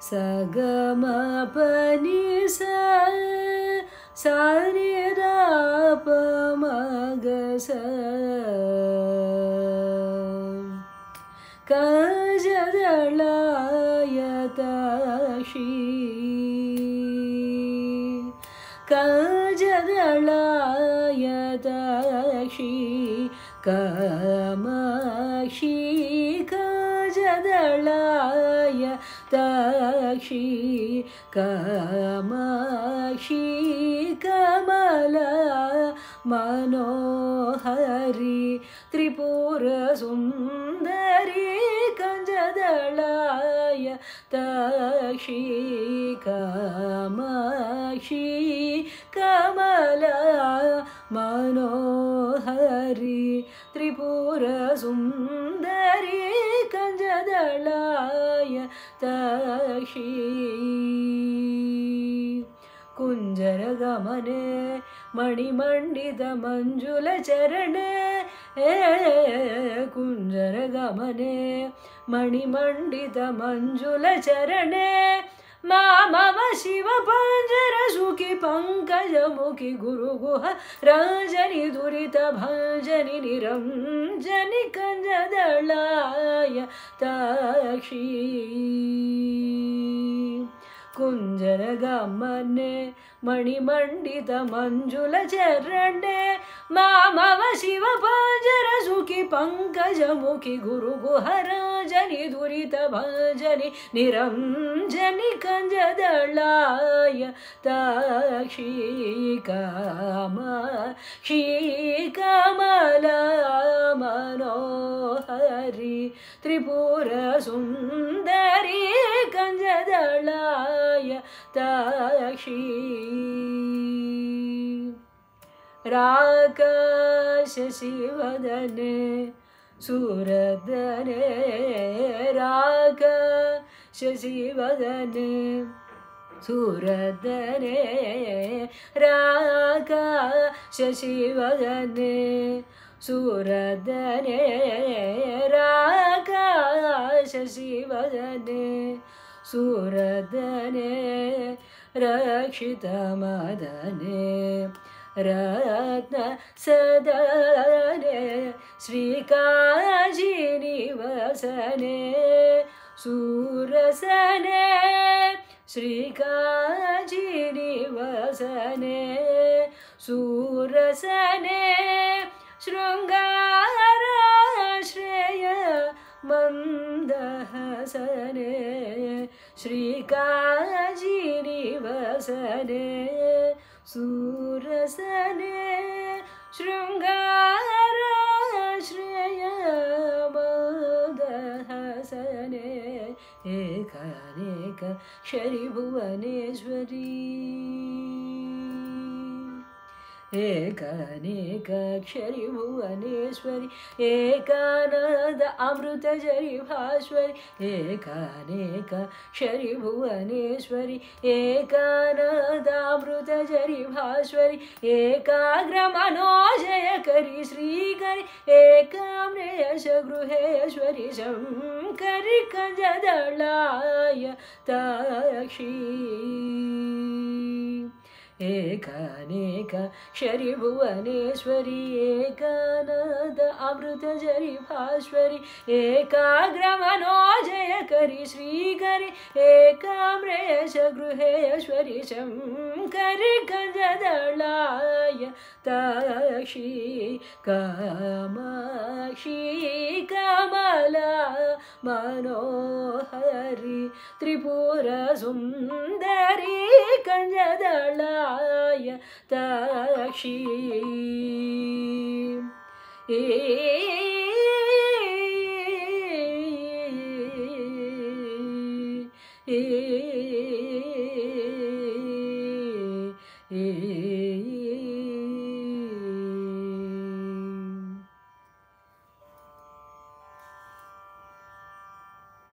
सगम पनि सा रे रा प म ग स कजदळायताक्षी कजदळायताक्षी कामाक्षी कजदळायताक्षी कामाक्षी कमला मनोहरी त्रिपुरसुन्दरी कजदळायताक्षी कामाक्षी कमला मनोहरी त्रिपुरसुन्दरी कजदळायताक्षी कुञ्जरगमने मणिमण्डित मञ्जुलचरणे कुञ्जरगमने मणिमण्डित मञ्जुलचरणे मामव शिव पञ्जरसुखि पङ्कजमुखि गुरुगुह राजनि दुरित भजनि निरञ्जनि कजदळायताक्षी कुञ्जरगमने मणिमण्डित मञ्जुलचरणे मामव शिव पञ्जरसुखि पङ्कजमुखि गुरुगुहराजनि दुरित भजनि निरञ्जनि कजदळायताक्षी कामाक्षी कमला मनोहरी त्रिपुरसुन्दरी कजदळायताक्षी राकाशशिवदने सूरदने राकाशशिवदने सूरदने राकाशशिवदने सूरदने राकाशशिवदने सूरदने रक्षितमदने रत्न सदने श्रीकाजीनिवसने सूरसने श्रीकाजीनिवसने सूरसने शृङ्गाराश्रय मन्दहसने श्रीकाजीनिवसने सूरसने शृङ्गाराश्रय मन्दहसने एकानेक शरीभुवनेश्वरी एकानेकाक्षरी भुवनेश्वरी एकानद अमृतजरी भास्वरी एकानेकाक्षरी भुवनेश्वरी एकानद अमृतजरी भास्वरी एकाग्रमनोजयकरी श्रीकरी एकाम्रेश गृहेश्वरी शङ्करी कजदळायताक्षी एकानेकाक्षरी भुवनेश्वरी एकानद अमृतजरी भास्वरी एकाग्रमनोजयकरी श्रीकरी एकाम्रेश गृहेश्वरी शङ्करी कजदळायताक्षी कामाक्षी कमला मनोहरी त्रिपुरसुन्दरी कजदळायताक्षी ए